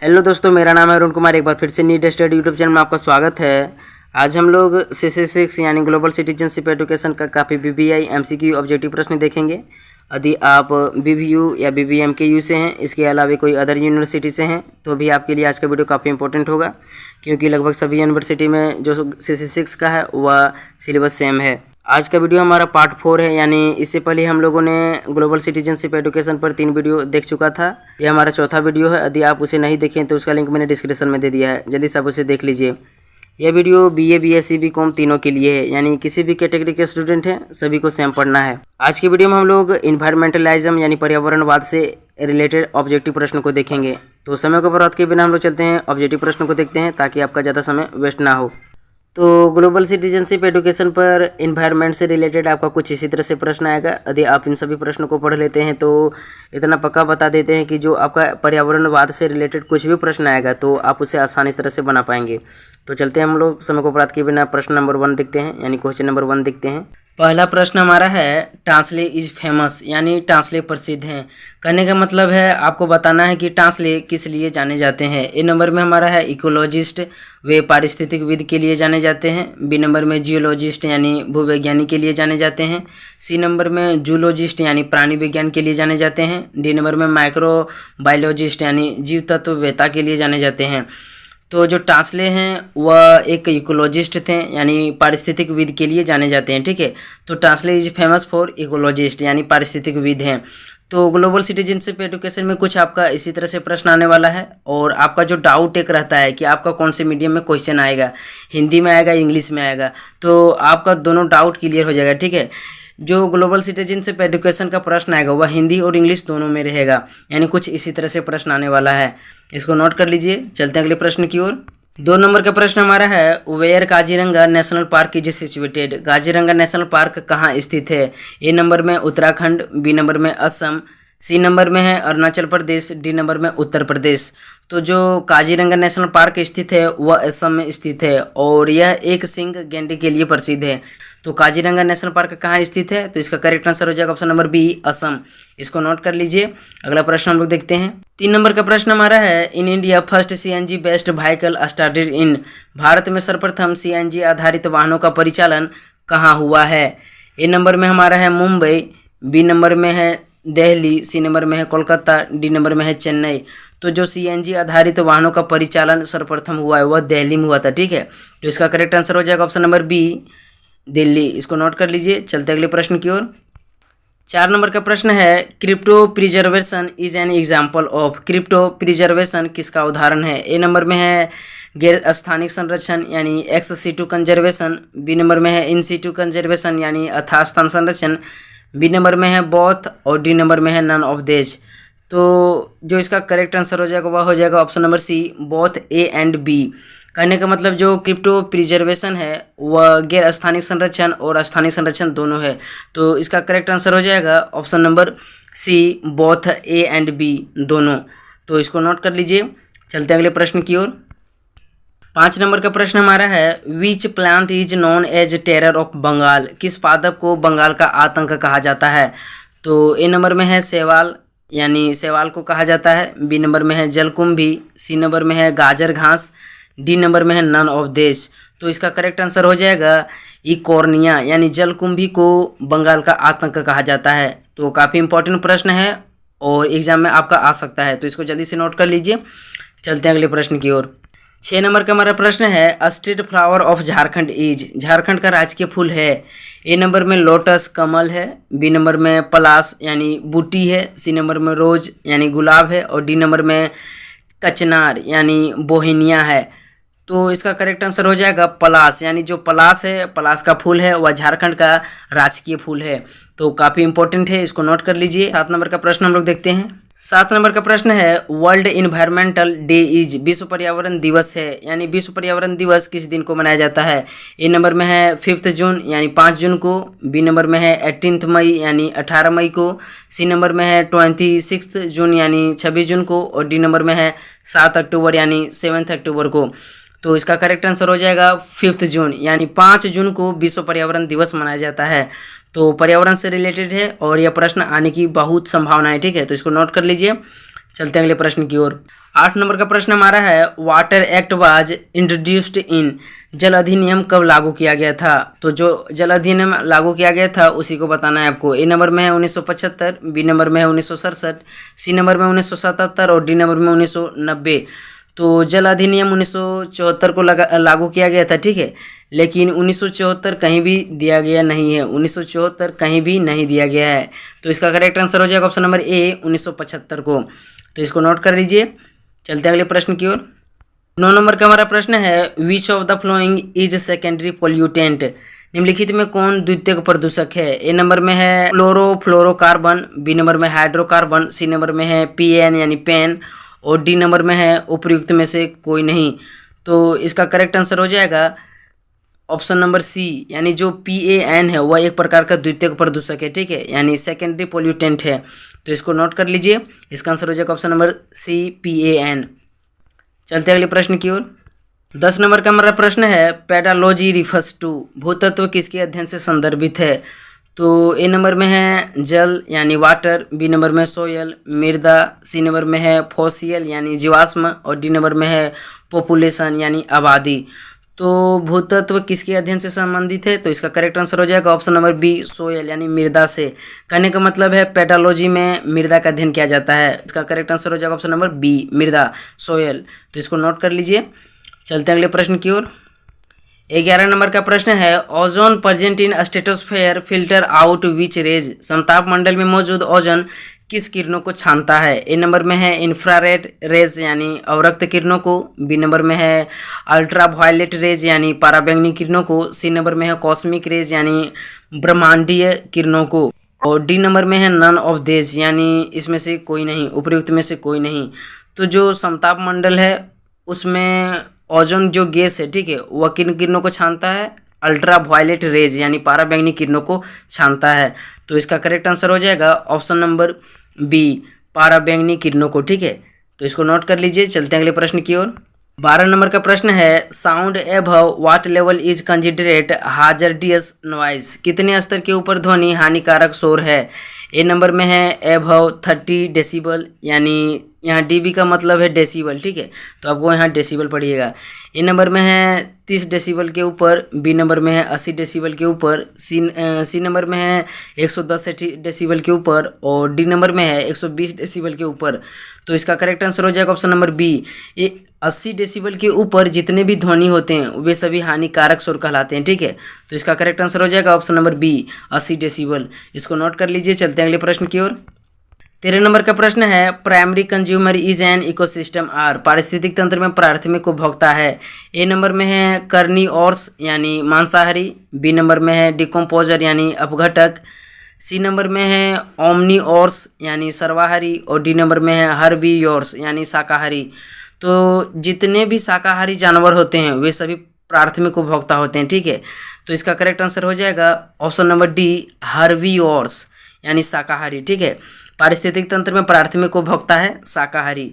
Hello दोस्तों, मेरा नाम है अरुण कुमार। एक बार फिर से नीट स्टडी यूट्यूब चैनल में आपका स्वागत है। आज हम लोग CC6 यानी ग्लोबल सिटीजनशिप एजुकेशन का काफ़ी BBI MCQ ऑब्जेक्टिव प्रश्न देखेंगे। यदि आप BBU या BBMKU से हैं, इसके अलावा कोई अदर यूनिवर्सिटी से हैं, तो भी आपके लिए आज का वीडियो काफ़ी इंपॉर्टेंट होगा, क्योंकि लगभग सभी यूनिवर्सिटी में जो CC6 का है वह सिलेबस सेम है। आज का वीडियो हमारा पार्ट 4 है, यानी इससे पहले हम लोगों ने ग्लोबल सिटीजनशिप एजुकेशन पर 3 वीडियो देख चुका था। यह हमारा चौथा वीडियो है। यदि आप उसे नहीं देखें तो उसका लिंक मैंने डिस्क्रिप्शन में दे दिया है, जल्दी से आप उसे देख लीजिए। यह वीडियो BA BSc BCom तीनों के लिए है, यानी किसी भी कैटेगरी के स्टूडेंट हैं सभी को सेम पढ़ना है। आज की वीडियो में हम लोग इन्वायरमेंटलिज्म यानी पर्यावरणवाद से रिलेटेड ऑब्जेक्टिव प्रश्न को देखेंगे। तो समय को बर्बाद किए बिना हम लोग चलते हैं ऑब्जेक्टिव प्रश्न को देखते हैं, ताकि आपका ज़्यादा समय वेस्ट ना हो। तो ग्लोबल सिटीजनशिप एजुकेशन पर इन्वायरमेंट से रिलेटेड आपका कुछ इसी तरह से प्रश्न आएगा। यदि आप इन सभी प्रश्नों को पढ़ लेते हैं तो इतना पक्का बता देते हैं कि जो आपका पर्यावरणवाद से रिलेटेड कुछ भी प्रश्न आएगा तो आप उसे आसानी तरह से बना पाएंगे। तो चलते हैं हम लोग समय को बर्बाद किए बिना प्रश्न नंबर 1 देखते हैं, यानी क्वेश्चन नंबर 1 देखते हैं। पहला प्रश्न हमारा है टांसले इज फेमस, यानी टांसले प्रसिद्ध हैं। कहने का मतलब है आपको बताना है कि टांसले किस लिए जाने जाते हैं। ए नंबर में हमारा है इकोलॉजिस्ट, वे पारिस्थितिकविद के लिए जाने जाते हैं। बी नंबर में जियोलॉजिस्ट यानी भूवैज्ञानिक के लिए जाने जाते हैं। सी नंबर में जूलॉजिस्ट यानी प्राणी विज्ञान के लिए जाने जाते हैं। डी नंबर में माइक्रोबायोलॉजिस्ट यानी जीव तत्ववेत्ता के लिए जाने जाते हैं। तो जो टांसले हैं वह एक इकोलॉजिस्ट थे, यानी पारिस्थितिकविद के लिए जाने जाते हैं। ठीक है, तो Tansley is famous for ecologist यानी पारिस्थितिकविद हैं। तो ग्लोबल सिटीजनशिप एजुकेशन में कुछ आपका इसी तरह से प्रश्न आने वाला है, और आपका जो डाउट एक रहता है कि आपका कौन से मीडियम में क्वेश्चन आएगा, हिंदी में आएगा इंग्लिश में आएगा, तो आपका दोनों डाउट क्लियर हो जाएगा। ठीक है, जो ग्लोबल सिटीजनशिप एजुकेशन का प्रश्न आएगा वह हिंदी और इंग्लिश दोनों में रहेगा, यानी कुछ इसी तरह से प्रश्न आने वाला है। इसको नोट कर लीजिए। चलते हैं अगले प्रश्न की ओर। 2 नंबर का प्रश्न हमारा है where Kaziranga national park is situated. Kaziranga national park कहाँ स्थित है। ए नंबर में उत्तराखंड, बी नंबर में असम, सी नंबर में है अरुणाचल प्रदेश, डी नंबर में उत्तर प्रदेश। तो जो काजीरंगा नेशनल पार्क स्थित है वह असम में स्थित है, और यह एक सींग गैंडे के लिए प्रसिद्ध है। तो काजीरंगा नेशनल पार्क कहाँ स्थित है, तो इसका करेक्ट आंसर हो जाएगा ऑप्शन नंबर बी, असम। इसको नोट कर लीजिए। अगला प्रश्न हम लोग देखते हैं। 3 नंबर का प्रश्न हमारा है in India first CNG based vehicle started in. Bharat में सर्वप्रथम CNG आधारित वाहनों का परिचालन कहाँ हुआ है। ए नंबर में हमारा है मुंबई, बी नंबर में है दिल्ली, सी नंबर में है कोलकाता, डी नंबर में है चेन्नई। तो जो CNG आधारित वाहनों का परिचालन सर्वप्रथम हुआ है वह दिल्ली में हुआ था। ठीक है, तो इसका करेक्ट आंसर हो जाएगा ऑप्शन नंबर बी, दिल्ली। इसको नोट कर लीजिए। चलते अगले प्रश्न की ओर। 4 नंबर का प्रश्न है crypto preservation is an example of. Crypto preservation किसका उदाहरण है। ए नंबर में है गैर स्थानिक संरक्षण यानी ex situ conservation, B number में है इन सीटू कंजर्वेशन यानी अथास्थान संरक्षण, बी नंबर में है बोथ, और डी नंबर में है नन ऑफ दिस। तो जो इसका करेक्ट आंसर हो जाएगा वह हो जाएगा option number C, both A and B. कहने का मतलब जो क्रिप्टो प्रिजर्वेशन है वह गैर स्थानिक संरक्षण और स्थानिक संरक्षण दोनों है। तो इसका करेक्ट आंसर हो जाएगा option number C, both A and B दोनों। तो इसको नोट कर लीजिए। चलते हैं अगले प्रश्न की ओर। 5 नंबर का प्रश्न हमारा है which plant is known as terror of Bengal. किस पादप को बंगाल का आतंक कहा जाता है। तो ए नंबर में है शैवाल, यानी शैवाल को कहा जाता है। बी नंबर में है जलकुंभी, सी नंबर में है गाजर घास, डी नंबर में है नन ऑफ दिस। तो इसका करेक्ट आंसर हो जाएगा इकोर्निया, यानी जलकुंभी को बंगाल का आतंक कहा जाता है। तो काफ़ी इंपॉर्टेंट प्रश्न है और एग्जाम में आपका आ सकता है, तो इसको जल्दी से नोट कर लीजिए। चलते हैं अगले प्रश्न की ओर। 6 नंबर का हमारा प्रश्न है state flower of Jharkhand is. Jharkhand का राजकीय फूल है। ए नंबर में लोटस कमल है, बी नंबर में पलास यानी बूटी है, सी नंबर में रोज यानी गुलाब है, और डी नंबर में कचनार यानी बोहिनिया है। तो इसका करेक्ट आंसर हो जाएगा पलास, यानी जो पलास है, पलास का फूल है वह झारखंड का राजकीय फूल है। तो काफ़ी इंपॉर्टेंट है, इसको नोट कर लीजिए। 7 नंबर का प्रश्न हम लोग देखते हैं। 7 नंबर का प्रश्न है वर्ल्ड इन्वायरमेंटल डे इज। विश्व पर्यावरण दिवस है, यानी विश्व पर्यावरण दिवस किस दिन को मनाया जाता है। ए नंबर में है 5 जून यानी 5 जून को, बी नंबर में है 18 मई यानी 18 मई को, सी नंबर में है 26 जून यानी 26 जून को, और डी नंबर में है 7 अक्टूबर यानी 7 अक्टूबर को। तो इसका करेक्ट आंसर हो जाएगा 5 जून, यानी 5 जून को विश्व पर्यावरण दिवस मनाया जाता है। तो पर्यावरण से रिलेटेड है और यह प्रश्न आने की बहुत संभावना है। ठीक है, तो इसको नोट कर लीजिए। चलते हैं अगले प्रश्न की ओर। 8 नंबर का प्रश्न हमारा है water act was introduced in, जल अधिनियम कब लागू किया गया था। तो जो जल अधिनियम लागू किया गया था उसी को बताना है आपको। ए नंबर में है 1975, बी नंबर में है 1967, सी नंबर में 1977 और डी नंबर में 1990। तो जल अधिनियम 1974 को लागू किया गया था, ठीक है, लेकिन 1974 कहीं भी दिया गया नहीं है, 1974 कहीं भी नहीं दिया गया है। तो इसका करेक्ट आंसर हो जाएगा ऑप्शन नंबर ए 1975 को। तो इसको नोट कर लीजिए। चलते हैं अगले प्रश्न की ओर। 9 नंबर का हमारा प्रश्न है which of the following is secondary pollutant, निम्नलिखित में कौन द्वितीयक प्रदूषक है। ए नंबर में है क्लोरोफ्लोरोकार्बन, बी नंबर में हाइड्रोकार्बन, सी नंबर में है पीएन यानी पेन और डी नंबर में है उपयुक्त में से कोई नहीं। तो इसका करेक्ट आंसर हो जाएगा ऑप्शन नंबर सी, यानी जो PAN है वह एक प्रकार का द्वितीयक प्रदूषक है, ठीक है, यानी सेकेंडरी पोल्यूटेंट है। तो इसको नोट कर लीजिए। इसका आंसर हो जाएगा ऑप्शन नंबर सी PAN। चलते अगले प्रश्न की ओर। 10 नंबर का हमारा प्रश्न है पेडालॉजी रिफर्स टू, भूतत्व किसके अध्ययन से संदर्भित है। तो ए नंबर में है जल यानी वाटर, बी नंबर में सोयल मृदा, सी नंबर में है फॉसियल यानी जीवाश्म और डी नंबर में है पॉपुलेशन यानी आबादी। तो भूतत्व किसके अध्ययन से संबंधित है। तो इसका करेक्ट आंसर हो जाएगा ऑप्शन नंबर बी सोयल यानी मृदा से। कहने का मतलब है पेडालॉजी में मृदा का अध्ययन किया जाता है। इसका करेक्ट आंसर हो जाएगा ऑप्शन नंबर बी मृदा सोयल। तो इसको नोट कर लीजिए। चलते हैं अगले प्रश्न की ओर। 11 नंबर का प्रश्न है ozone present in stratosphere filter out which rays, समताप मंडल में मौजूद ओजोन किस किरणों को छानता है। ए नंबर में है इंफ्रारेड रेज यानी अवरक्त किरणों को, बी नंबर में है अल्ट्रा वायलेट रेज यानी पराबैंगनी किरणों को, सी नंबर में है कॉस्मिक रेज यानी ब्रह्मांडीय किरणों को और डी नंबर में है नन ऑफ देज यानी इसमें से कोई नहीं, उपयुक्त में से कोई नहीं। तो जो समताप मंडल है उसमें ओजोन जो गैस है, ठीक है, वह किन किरणों को छानता है, अल्ट्रा वायलेट रेज यानी पराबैंगनी किरणों को छानता है। तो इसका करेक्ट आंसर हो जाएगा ऑप्शन नंबर बी पराबैंगनी किरणों को, ठीक है। तो इसको नोट कर लीजिए। चलते हैं अगले प्रश्न की ओर। 12 नंबर का प्रश्न है sound above what level is considered hazardous noise, कितने स्तर के ऊपर ध्वनि हानिकारक शोर है। ए नंबर में है एबव 30 डेसिबल, यानी यहाँ डीबी का मतलब है डेसिबल, ठीक है, तो आपको यहाँ डेसिबल पढ़िएगा। ए नंबर में है 30 डेसिबल के ऊपर, बी नंबर में है 80 डेसिबल के ऊपर, सी नंबर में है 110 डेसिबल के ऊपर और डी नंबर में है 120 डेसिबल के ऊपर। तो इसका करेक्ट आंसर हो जाएगा ऑप्शन नंबर बी। ये 80 डेसिबल के ऊपर जितने भी ध्वनि होते हैं वे सभी हानिकारक शोर कहलाते हैं, ठीक है। तो इसका करेक्ट आंसर हो जाएगा ऑप्शन नंबर बी 80 डेसिबल। इसको नोट कर लीजिए। चलते हैं अगले प्रश्न की ओर। 13 नंबर का प्रश्न है primary consumer is an ecosystem are, पारिस्थितिक तंत्र में प्राथमिक उपभोक्ता है। ए नंबर में है कार्निवोरस यानी मांसाहारी, बी नंबर में है डिकम्पोजर यानी अपघटक, सी नंबर में है ओमनीओरस यानी सर्वाहारी और डी नंबर में है हर्बीवोरस यानी शाकाहारी। तो जितने भी शाकाहारी जानवर होते हैं वे सभी प्राथमिक उपभोक्ता होते हैं, ठीक है। तो इसका करेक्ट आंसर हो जाएगा ऑप्शन नंबर डी हर्बीवोरस यानी शाकाहारी, ठीक है। पारिस्थितिक तंत्र में प्राथमिक उपभोक्ता है शाकाहारी।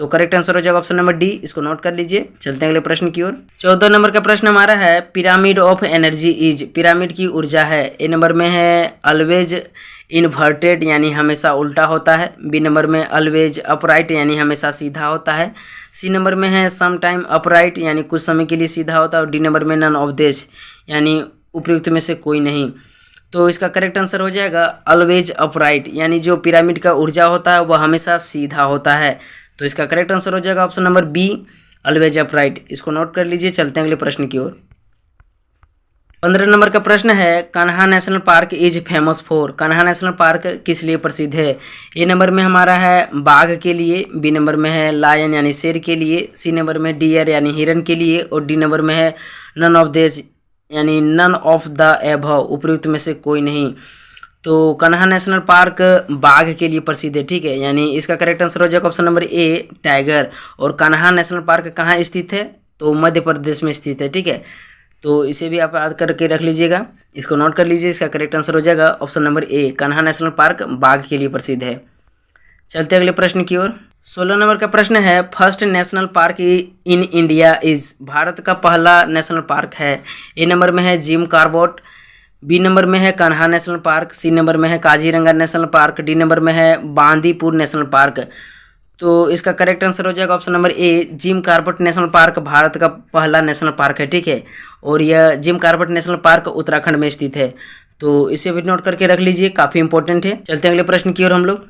तो करेक्ट आंसर हो जाएगा ऑप्शन नंबर डी। इसको नोट कर लीजिए। चलते हैं अगले प्रश्न की ओर। 14 नंबर का प्रश्न हमारा है pyramid of energy is, pyramid की ऊर्जा है। ए नंबर में है ऑलवेज इन्वर्टेड यानी हमेशा उल्टा होता है, बी नंबर में ऑलवेज अपराइट यानी हमेशा सीधा होता है, सी नंबर में है सम टाइम अपराइट यानी कुछ समय के लिए सीधा होता है और डी नंबर में नन ऑफ दिस यानी उपयुक्त में से कोई नहीं। तो इसका करेक्ट आंसर हो जाएगा ऑलवेज अपराइट, यानी जो पिरामिड का ऊर्जा होता है वह हमेशा सीधा होता है। तो इसका करेक्ट आंसर हो जाएगा option number be always upright. इसको नोट कर लीजिए। चलते हैं अगले प्रश्न की ओर। 15 नंबर का प्रश्न है Kanha national park is famous for, Kanha national park किस लिए प्रसिद्ध है। ए नंबर में हमारा है बाघ के लिए, बी नंबर में है लायन यानी शेर के लिए, सी नंबर में डियर यानी हिरन के लिए और डी नंबर में है नन ऑफ दिस यानी नन ऑफ द एबव, उपयुक्त में से कोई नहीं। तो कान्हा नेशनल पार्क बाघ के लिए प्रसिद्ध है, ठीक है, यानी इसका करेक्ट आंसर हो जाएगा ऑप्शन नंबर ए टाइगर। और कान्हा नेशनल पार्क कहाँ स्थित है, तो मध्य प्रदेश में स्थित है, ठीक है। तो इसे भी आप याद करके रख लीजिएगा, इसको नोट कर लीजिए। इसका करेक्ट आंसर हो जाएगा option number A, Kanha national park बाघ के लिए प्रसिद्ध है। चलते अगले प्रश्न की ओर। 16 नंबर का प्रश्न है first national park in India is, Bharat का पहला नेशनल पार्क है। ए नंबर में है जिम कॉर्बेट, बी नंबर में है Kanha national park, C number में है Kaziranga national park, D number में है बांदीपुर नेशनल पार्क। तो इसका करेक्ट आंसर हो जाएगा option number A, Jim Corbett national park Bharat का पहला नेशनल पार्क है, ठीक है। और यह Jim Corbett national park Uttarakhand में स्थित है। तो इसे भी नोट करके रख लीजिए, काफ़ी इंपॉर्टेंट है। चलते हैं अगले प्रश्न की ओर हम लोग।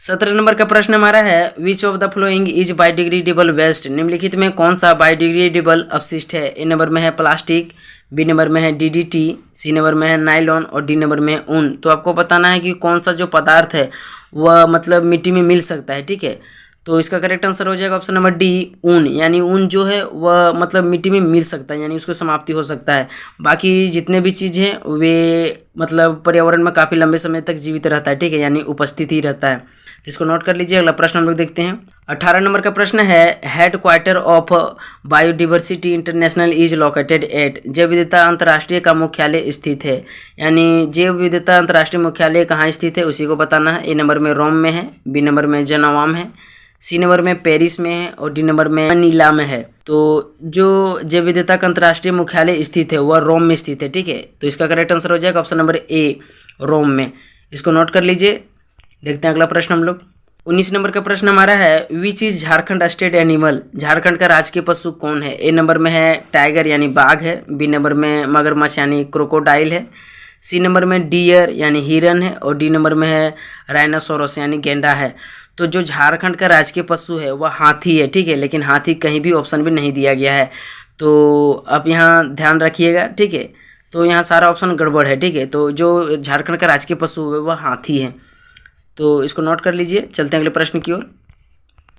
17 नंबर का प्रश्न हमारा है, which of the following is biodegradable waste. निम्नलिखित में कौन सा बायोडिग्रेडेबल अपशिष्ट है। ए नंबर में है प्लास्टिक, बी नंबर में है डीडीटी, सी नंबर में है नायलॉन और डी नंबर में है ऊन। तो आपको बताना है कि कौन सा जो पदार्थ है वह मतलब मिट्टी में मिल सकता है, ठीक है। तो इसका करेक्ट आंसर हो जाएगा ऑप्शन नंबर डी, ऊन। यानी ऊन जो है वह मतलब मिट्टी में मिल सकता है, यानी उसको समाप्ति हो सकता है। बाकी जितने भी चीज़ हैं वे मतलब पर्यावरण में काफ़ी लंबे समय तक जीवित रहता है, ठीक है, यानी उपस्थित ही रहता है। तो इसको नोट कर लीजिए। अगला प्रश्न हम लोग देखते हैं। 18 नंबर का प्रश्न है, head quarter of biodiversity international is located at. जैव विविधता अंतर्राष्ट्रीय का मुख्यालय स्थित है, यानी जैव विविधता अंतर्राष्ट्रीय मुख्यालय कहाँ स्थित है उसी को बताना है। ए नंबर में रोम में है, बी नंबर में जेनेवा में है, सी नंबर में पेरिस में है और डी नंबर में मनीला में है। तो जो जैव विविधता का अंतर्राष्ट्रीय मुख्यालय स्थित है वह रोम में स्थित है, ठीक है। तो इसका करेक्ट आंसर हो जाएगा ऑप्शन नंबर ए, रोम में। इसको नोट कर लीजिए। देखते हैं अगला प्रश्न हम लोग। 19 नंबर का प्रश्न हमारा है, which is Jharkhand state animal. Jharkhand का राजकीय पशु कौन है। ए नंबर में है टाइगर यानी बाघ है, बी नंबर में मगरमच्छ यानी क्रोकोडाइल है, सी नंबर में डियर यानी हिरन है और डी नंबर में है राइनोसोरस यानी गेंडा है। तो जो झारखंड का राजकीय पशु है वह हाथी है, ठीक है, लेकिन हाथी कहीं भी ऑप्शन भी नहीं दिया गया है। तो आप यहाँ ध्यान रखिएगा, ठीक है। तो यहाँ सारा ऑप्शन गड़बड़ है, ठीक है। तो जो झारखंड का राजकीय पशु है वह हाथी है। तो इसको नोट कर लीजिए। चलते हैं अगले प्रश्न की ओर।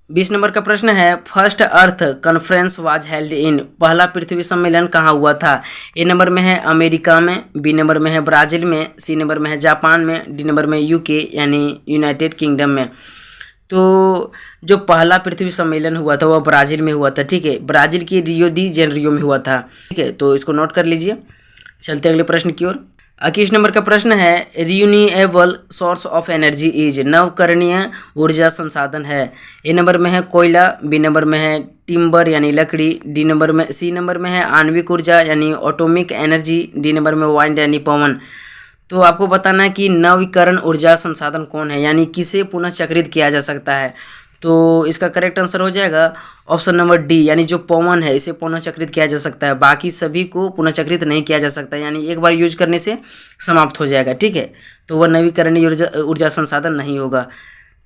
20 नंबर का प्रश्न है, first earth conference was held in. पहला पृथ्वी सम्मेलन कहाँ हुआ था। ए नंबर में है अमेरिका में, बी नंबर में है ब्राज़ील में, सी नंबर में है जापान में, डी नंबर में यूके यानी यूनाइटेड किंगडम में। तो जो पहला पृथ्वी सम्मेलन हुआ था वह ब्राज़ील में हुआ था, ठीक है। ब्राज़ील की रियो दी जेनेरियो में हुआ था, ठीक है। तो इसको नोट कर लीजिए। चलते हैं अगले प्रश्न की ओर। 21 नंबर का प्रश्न है, renewable source of energy is. नवकरणीय ऊर्जा संसाधन है। ए नंबर में है कोयला, बी नंबर में है टिम्बर यानी लकड़ी, सी नंबर में है आणविक ऊर्जा यानी एटॉमिक एनर्जी, डी नंबर में वाइंड यानी पवन। तो आपको बताना है कि नवीकरण ऊर्जा संसाधन कौन है, यानी किसे पुनः चक्रित किया जा सकता है। तो इसका करेक्ट आंसर हो जाएगा ऑप्शन नंबर डी, यानी जो पवन है इसे पुनः चक्रित किया जा सकता है। बाकी सभी को पुनः चक्रित नहीं किया जा सकता, यानी एक बार यूज करने से समाप्त हो जाएगा, ठीक है। तो वह नवीकरणीय ऊर्जा संसाधन नहीं होगा।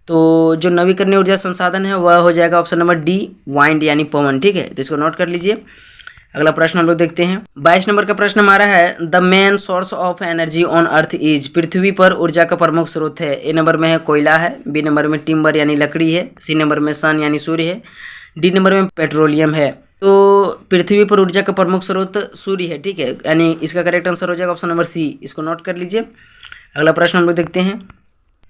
तो जो नवीकरणीय ऊर्जा संसाधन है वह हो जाएगा ऑप्शन नंबर डी, वाइंड यानी पवन, ठीक है। तो इसको नोट कर लीजिए। अगला प्रश्न हम लोग देखते हैं। 22 नंबर का प्रश्न हमारा है, the main source of energy on earth is. पृथ्वी पर ऊर्जा का प्रमुख स्रोत है। ए नंबर में है कोयला है, बी नंबर में टिम्बर यानी लकड़ी है, सी नंबर में सन यानी सूर्य है, डी नंबर में पेट्रोलियम है। तो पृथ्वी पर ऊर्जा का प्रमुख स्रोत सूर्य है, ठीक है, यानी इसका करेक्ट आंसर हो जाएगा ऑप्शन नंबर सी। इसको नोट कर लीजिए। अगला प्रश्न हम लोग देखते हैं।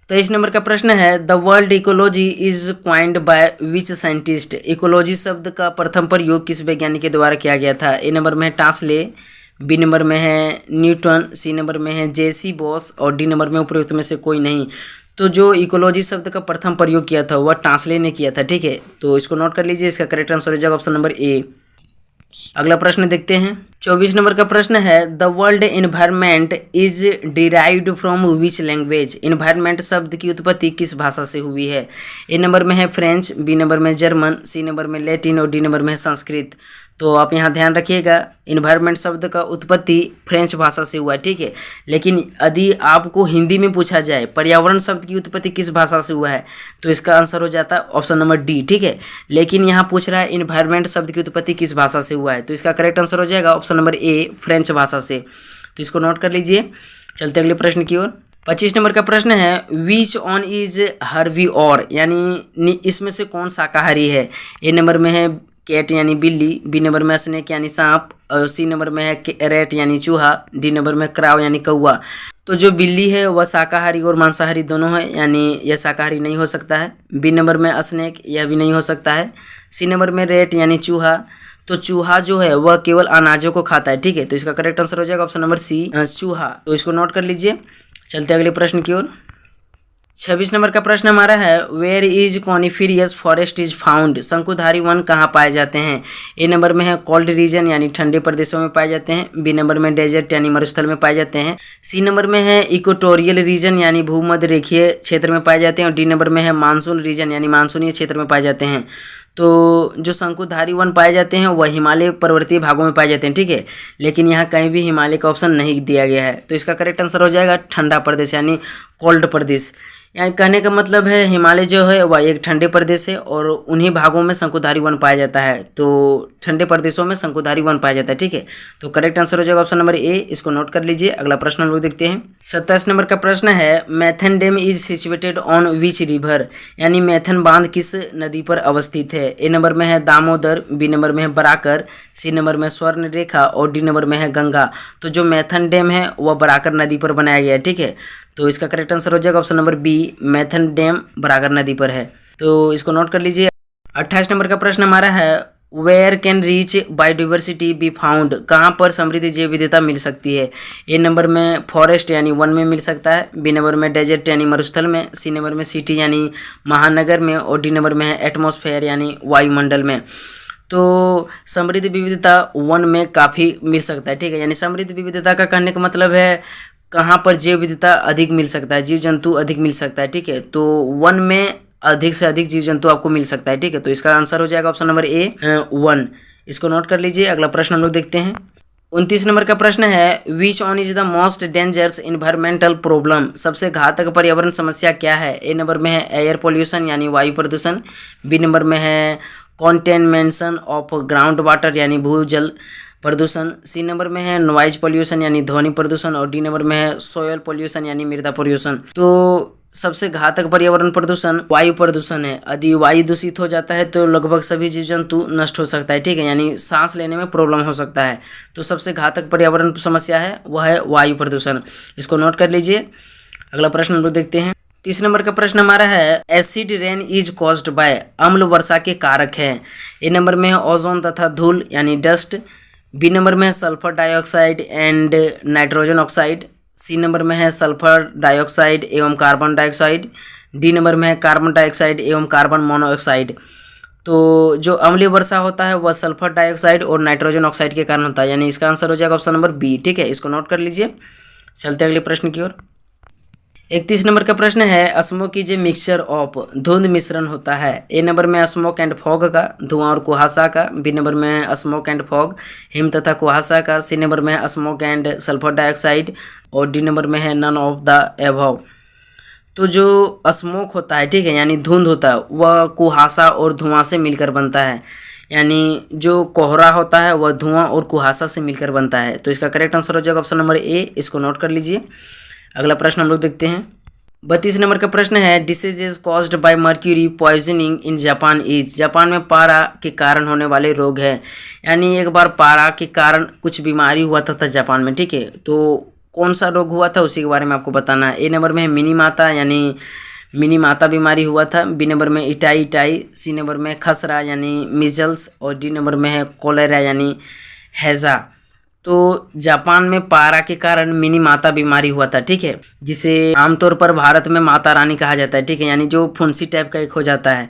23 नंबर का प्रश्न है, the world ecology is coined by which scientist. Ecology शब्द का प्रथम प्रयोग किस वैज्ञानिक के द्वारा किया गया था। ए नंबर में है टास्ले, बी नंबर में है न्यूटन, सी नंबर में है जेसी बॉस और डी नंबर में उपरोक्त में से कोई नहीं। तो जो इकोलॉजी शब्द का प्रथम प्रयोग किया था वह टास्ले ने किया था, ठीक है। तो इसको नोट कर लीजिए। इसका करेक्ट आंसर हो जाएगा ऑप्शन नंबर ए। अगला प्रश्न देखते हैं। 24 नंबर का प्रश्न है, the world environment is derived from which language. Environment शब्द की उत्पत्ति किस भाषा से हुई है। ए नंबर में है फ्रेंच, बी नंबर में जर्मन, सी नंबर में लैटिन और डी नंबर में है संस्कृत। तो आप यहाँ ध्यान रखिएगा, इन्वायरमेंट शब्द का उत्पत्ति फ्रेंच भाषा से हुआ है, ठीक है। लेकिन यदि आपको हिंदी में पूछा जाए पर्यावरण शब्द की उत्पत्ति किस भाषा से हुआ है तो इसका आंसर हो जाता है ऑप्शन नंबर डी, ठीक है। लेकिन यहाँ पूछ रहा है इन्वायरमेंट शब्द की उत्पत्ति किस भाषा से हुआ है, तो इसका करेक्ट आंसर हो जाएगा ऑप्शन नंबर ए, फ्रेंच भाषा से। तो इसको नोट कर लीजिए। चलते अगले प्रश्न की ओर। 25 नंबर का प्रश्न है, विच ऑन इज हर्बीवोर, यानी इसमें से कौन शाकाहारी है। ए नंबर में है कैट यानी बिल्ली, बी नंबर में स्नेक यानी सांप और सी नंबर में है रेट यानी चूहा, डी नंबर में क्राउ यानी कौवा। तो जो बिल्ली है वह शाकाहारी और मांसाहारी दोनों है, यानी यह शाकाहारी नहीं हो सकता है। बी नंबर में स्नेक, यह भी नहीं हो सकता है। सी नंबर में रेट यानी चूहा, तो चूहा जो है वह केवल अनाजों को खाता है, ठीक है। तो इसका करेक्ट आंसर हो जाएगा ऑप्शन नंबर सी, चूहा। तो इसको नोट कर लीजिए। चलते अगले प्रश्न की ओर। 26 नंबर का प्रश्न हमारा है, where is coniferous forest is found, शंकुधारी वन कहाँ पाए जाते हैं। ए नंबर में है कोल्ड रीजन यानी ठंडे प्रदेशों में पाए जाते हैं। बी नंबर में डेजर्ट यानी मरुस्थल में पाए जाते हैं। सी नंबर में है इक्वेटोरियल रीजन यानी भूमध्य रेखीय क्षेत्र में पाए जाते हैं। और डी नंबर में है मानसून रीजन यानी मानसूनीय क्षेत्र में पाए जाते हैं। तो जो शंकुधारी वन पाए जाते हैं वह हिमालय पर्वतीय भागों में पाए जाते हैं, ठीक है, लेकिन यहाँ कहीं भी हिमालय का ऑप्शन नहीं दिया गया है। तो इसका करेक्ट आंसर हो जाएगा ठंडा प्रदेश यानी कोल्ड प्रदेश। यानी कहने का मतलब है हिमालय जो है वह एक ठंडे प्रदेश है और उन्हीं भागों में शंकुधारी वन पाया जाता है। तो ठंडे प्रदेशों में शंकुधारी वन पाया जाता है, ठीक है। तो करेक्ट आंसर हो जाएगा ऑप्शन नंबर ए, इसको नोट कर लीजिए। अगला प्रश्न हम लोग देखते हैं। 27 नंबर का प्रश्न है, Maithon dam is situated on which river, यानी मैथन बांध किस नदी पर अवस्थित है। ए नंबर में है दामोदर, बी नंबर में है बराकर, सी नंबर में स्वर्ण रेखा और डी नंबर में है गंगा। तो जो मैथन डैम है वह बराकर नदी पर बनाया गया है, ठीक है। तो इसका करेक्ट आंसर हो जाएगा option number B, Maithon dam Barakar नदी पर है। तो इसको नोट कर लीजिए। 28 नंबर का प्रश्न हमारा है, where can rich biodiversity be found, कहाँ पर समृद्ध जैव विविधता मिल सकती है। ए नंबर में फॉरेस्ट यानी वन में मिल सकता है। बी नंबर में डेजर्ट यानी मरुस्थल में। सी नंबर में सिटी यानी महानगर में। और डी नंबर में है एटमॉस्फेयर यानी वायुमंडल में। तो समृद्ध विविधता वन में काफ़ी मिल सकता है, ठीक है। यानी समृद्ध विविधता का कहने का मतलब है कहाँ पर जैव विविधता अधिक मिल सकता है, जीव जंतु अधिक मिल सकता है, ठीक है। तो वन में अधिक से अधिक जीव जंतु आपको मिल सकता है, ठीक है। तो इसका आंसर हो जाएगा ऑप्शन नंबर ए, वन। इसको नोट कर लीजिए। अगला प्रश्न हम लोग देखते हैं। 29 नंबर का प्रश्न है, which one is the most dangerous environmental problem, सबसे घातक पर्यावरण समस्या क्या है। ए नंबर में है एयर पोल्यूशन यानी वायु प्रदूषण। बी नंबर में है कॉन्टेनमेंशन ऑफ ग्राउंड वाटर यानी भूजल प्रदूषण। सी नंबर में है नॉइज पोल्यूशन यानी ध्वनि प्रदूषण। और डी नंबर में है सोयल पोल्यूशन यानी मृदा प्रदूषण। तो सबसे घातक पर्यावरण प्रदूषण वायु प्रदूषण है। यदि वायु दूषित हो जाता है तो लगभग सभी जीव जंतु नष्ट हो सकता है, ठीक है, यानी सांस लेने में प्रॉब्लम हो सकता है। तो सबसे घातक पर्यावरण समस्या है वह है वायु प्रदूषण। इसको नोट कर लीजिए। अगला प्रश्न हम लोग देखते हैं। 30 नंबर का प्रश्न हमारा है, acid rain is caused by, अम्ल वर्षा के कारक हैं। ए नंबर में है ओजोन तथा धूल यानी डस्ट। बी नंबर में है sulphur dioxide and nitrogen oxide. C number में है सल्फर डाइऑक्साइड एवं कार्बन डाइऑक्साइड। डी नंबर में है कार्बन डाइऑक्साइड एवं कार्बन मोनोऑक्साइड। तो जो अम्लीय वर्षा होता है वह सल्फर डाइऑक्साइड और नाइट्रोजन ऑक्साइड के कारण होता है, यानी इसका आंसर हो जाएगा ऑप्शन नंबर बी, ठीक है। इसको नोट कर लीजिए। चलते अगले प्रश्न की ओर। 31 नंबर का प्रश्न है, smoke is a mixture of, धुंध मिश्रण होता है। ए नंबर में स्मोक एंड फॉग का, धुआं और कुहासा का। बी नंबर में है स्मोक एंड फॉग, हिम तथा कुहासा का। सी नंबर में है स्मोक एंड सल्फर डाइऑक्साइड। और डी नंबर में है नन ऑफ द एबव। तो जो स्मोक होता है, ठीक है, यानी धुंध होता है, वह कुहासा और धुआं से मिलकर बनता है। यानी जो कोहरा होता है वह धुआं और कुहासा से मिलकर बनता है। तो इसका करेक्ट आंसर हो जाएगा ऑप्शन नंबर ए, इसको नोट कर लीजिए। अगला प्रश्न हम लोग देखते हैं। 32 नंबर का प्रश्न है, diseases caused by mercury poisoning in Japan is, Japan में पारा के कारण होने वाले रोग हैं। यानी एक बार पारा के कारण कुछ बीमारी हुआ था जापान में, ठीक है। तो कौन सा रोग हुआ था उसी के बारे में आपको बताना है। ए नंबर में है मिनी माता यानी मिनी माता बीमारी हुआ था। बी नंबर में इटाई इटाई। सी नंबर में खसरा यानी मिजल्स। और डी नंबर में है कोलेरा यानी हैजा। तो जापान में पारा के कारण मिनी माता बीमारी हुआ था, ठीक है, जिसे आमतौर पर भारत में माता रानी कहा जाता है, ठीक है, यानी जो फुंसी टाइप का एक हो जाता है।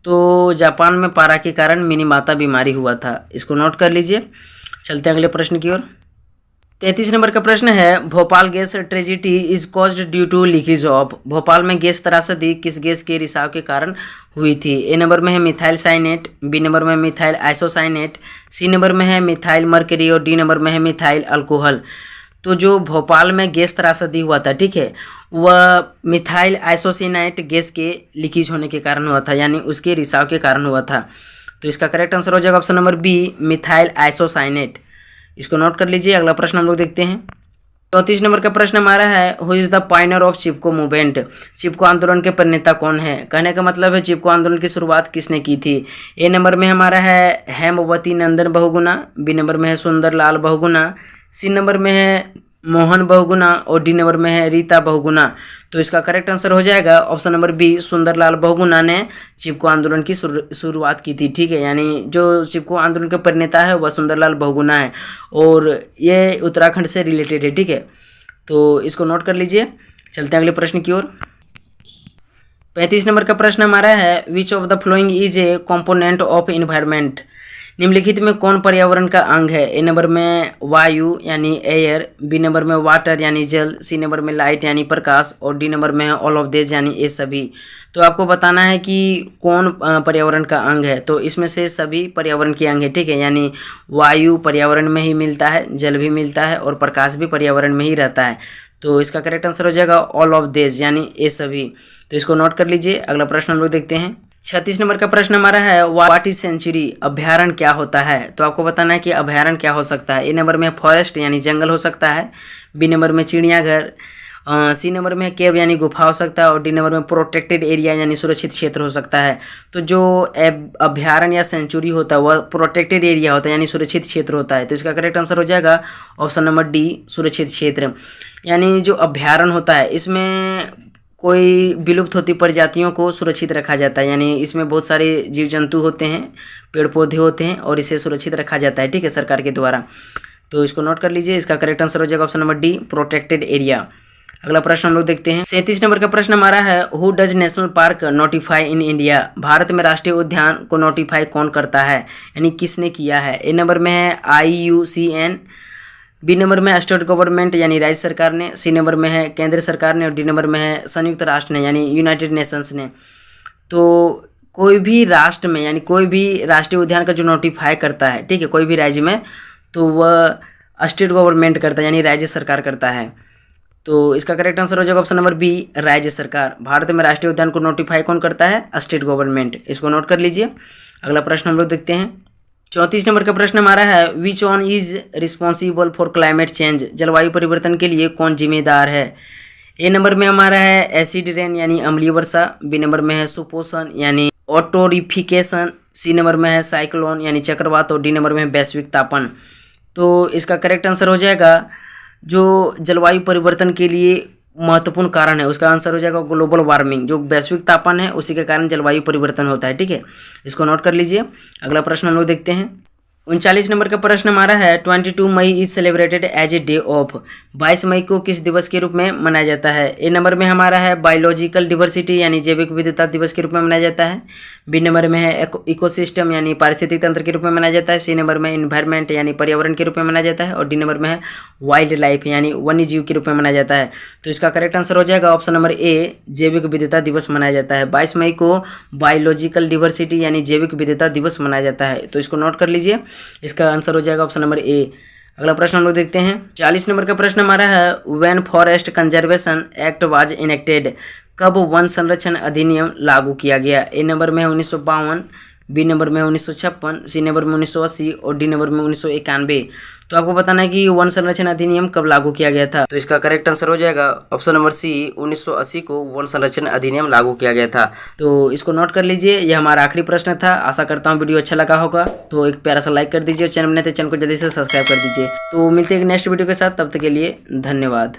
तो जापान में पारा के कारण मिनी माता बीमारी हुआ था। इसको नोट कर लीजिए। चलते हैं अगले प्रश्न की ओर। 33 नंबर का प्रश्न है, Bhopal gas tragedy is caused due to leakage of, Bhopal में गैस त्रासदी किस गैस के रिसाव के कारण हुई थी। ए नंबर में है मिथाइल साइनेट। बी नंबर में है मिथाइल आइसोसाइनेट। सी नंबर में है मिथाइल मर्करी। और डी नंबर में है मिथाइल अल्कोहल। तो जो भोपाल में गैस त्रासदी हुआ था, ठीक है, वह मिथाइल आइसोसाइनेट गैस के लीकेज होने के कारण हुआ था, यानी उसके रिसाव के कारण हुआ था। तो इसका करेक्ट आंसर हो जाएगा option number B, methyl isocyanate. इसको नोट कर लीजिए। अगला प्रश्न हम लोग देखते हैं। 34 नंबर का प्रश्न हमारा है, who is the pioneer of Chipko movement, Chipko आंदोलन के प्रणेता कौन है। कहने का मतलब है चिपको आंदोलन की शुरुआत किसने की थी। ए नंबर में हमारा है हेमवती नंदन बहुगुणा। बी नंबर में है सुंदरलाल बहुगुणा। सी नंबर में है मोहन बहुगुणा। और डी नंबर में है रीता बहुगुणा। तो इसका करेक्ट आंसर हो जाएगा option number B, Sunderlal Bahuguna ने चिपको आंदोलन की शुरुआत की थी, ठीक है, यानी जो चिपको आंदोलन के प्रणेता है वह सुंदरलाल बहुगुणा है और ये उत्तराखंड से रिलेटेड है, ठीक है। तो इसको नोट कर लीजिए। चलते हैं अगले प्रश्न की ओर। 35 नंबर का प्रश्न हमारा है, which of the following is a component of environment. निम्नलिखित में कौन पर्यावरण का अंग है। ए नंबर में वायु यानी एयर, बी नंबर में वाटर यानी जल, सी नंबर में लाइट यानी प्रकाश और डी नंबर में है ऑल ऑफ दिस यानी ये सभी। तो आपको बताना है कि कौन पर्यावरण का अंग है। तो इसमें से सभी पर्यावरण के अंग है, ठीक है। यानी वायु पर्यावरण में ही मिलता है, जल भी मिलता है और प्रकाश भी पर्यावरण में ही रहता है। तो इसका करेक्ट आंसर हो जाएगा ऑल ऑफ दिस यानी ये सभी। तो इसको नोट कर लीजिए। अगला प्रश्न हम लोग देखते हैं। 36 नंबर का प्रश्न हमारा है, व्हाट इज सेंचुरी। अभ्यारण्य क्या होता है। तो आपको बताना है कि अभ्यारण्य क्या हो सकता है। ए नंबर में फॉरेस्ट यानी जंगल हो सकता है, बी नंबर में चिड़ियाघर, सी नंबर में केव यानी गुफा हो सकता है और डी नंबर में प्रोटेक्टेड एरिया यानी सुरक्षित क्षेत्र हो सकता है। तो जो अभ्यारण्य या सेंचुरी होता है वह प्रोटेक्टेड एरिया होता है यानी सुरक्षित क्षेत्र होता है। तो इसका करेक्ट आंसर हो जाएगा ऑप्शन नंबर डी, सुरक्षित क्षेत्र। यानी जो अभ्यारण्य होता है इसमें कोई विलुप्त होती प्रजातियों को सुरक्षित रखा जाता है। यानी इसमें बहुत सारे जीव जंतु होते हैं, पेड़ पौधे होते हैं और इसे सुरक्षित रखा जाता है, ठीक है, सरकार के द्वारा। तो इसको नोट कर लीजिए। इसका करेक्ट आंसर हो जाएगा option number D, protected area. अगला प्रश्न हम लोग देखते हैं। 37 नंबर का प्रश्न हमारा है, who does national park notify in India. Bharat में राष्ट्रीय उद्यान को नोटिफाई कौन करता है, यानी किसने किया है। ए नंबर में है IUCN, बी नंबर में स्टेट गवर्नमेंट यानी राज्य सरकार ने, सी नंबर में है केंद्र सरकार ने और डी नंबर में है संयुक्त राष्ट्र ने यानी यूनाइटेड नेशंस ने। तो कोई भी राष्ट्र में यानी कोई भी राष्ट्रीय उद्यान का जो नोटिफाई करता है, ठीक है, कोई भी राज्य में, तो वह स्टेट गवर्नमेंट करता है यानी राज्य सरकार करता है। तो इसका करेक्ट आंसर हो जाएगा ऑप्शन नंबर बी, राज्य सरकार। भारत में राष्ट्रीय उद्यान को नोटिफाई कौन करता है, स्टेट गवर्नमेंट। इसको नोट कर लीजिए। अगला प्रश्न हम लोग देखते हैं। 34 नंबर का प्रश्न हमारा है, which one is responsible for climate change. जलवायु परिवर्तन के लिए कौन जिम्मेदार है। ए नंबर में हमारा है एसिड रेन यानी अम्लीय वर्षा, बी नंबर में है सुपोषण यानी ऑटोरिफिकेशन, सी नंबर में है साइक्लोन यानी चक्रवात और डी नंबर में है वैश्विक तापन। तो इसका करेक्ट आंसर हो जाएगा जो जलवायु परिवर्तन के लिए महत्वपूर्ण कारण है उसका आंसर हो जाएगा ग्लोबल वार्मिंग। जो वैश्विक तापन है उसी के कारण जलवायु परिवर्तन होता है, ठीक है। इसको नोट कर लीजिए। अगला प्रश्न हम लोग देखते हैं। 39 नंबर का प्रश्न हमारा है, 22 मई is celebrated as a day of. 22 मई को किस दिवस के रूप में मनाया जाता है। ए नंबर में हमारा है बायोलॉजिकल डिवर्सिटी यानी जैविक विविधता दिवस के रूप में मनाया जाता है, बी नंबर में है इकोसिस्टम यानी पारिस्थितिक तंत्र के रूप में मनाया जाता है, सी नंबर में इन्वायरमेंट यानी पर्यावरण के रूप में मनाया जाता है और डी नंबर में है वाइल्ड लाइफ यानी वन्य जीव के रूप में मनाया जाता है। तो इसका करेक्ट आंसर हो जाएगा ऑप्शन नंबर ए, जैविक विविधता दिवस मनाया जाता है। 22 मई को बायोलॉजिकल डिवर्सिटी यानी जैविक विविधता दिवस मनाया जाता है। तो इसको नोट कर लीजिए। इसका आंसर हो जाएगा ऑप्शन नंबर ए। अगला प्रश्न हम लोग देखते हैं। 40 नंबर का प्रश्न हमारा है, when forest conservation act was enacted. कब वन संरक्षण अधिनियम लागू किया गया। ए नंबर में है 1952, बी नंबर में 1956, सी नंबर में 1980 और डी नंबर में 1991। तो आपको बताना है कि वन संरक्षण अधिनियम कब लागू किया गया था। तो इसका करेक्ट आंसर हो जाएगा ऑप्शन नंबर सी, 1980 को वन संरक्षण अधिनियम लागू किया गया था। तो इसको नोट कर लीजिए। यह हमारा आखिरी प्रश्न था। आशा करता हूँ वीडियो अच्छा लगा होगा। तो एक प्यारा सा लाइक कर दीजिए और चैनल में तो चैनल को जल्दी से सब्सक्राइब कर दीजिए। तो मिलते हैं एक नेक्स्ट वीडियो के साथ, तब तक के लिए धन्यवाद।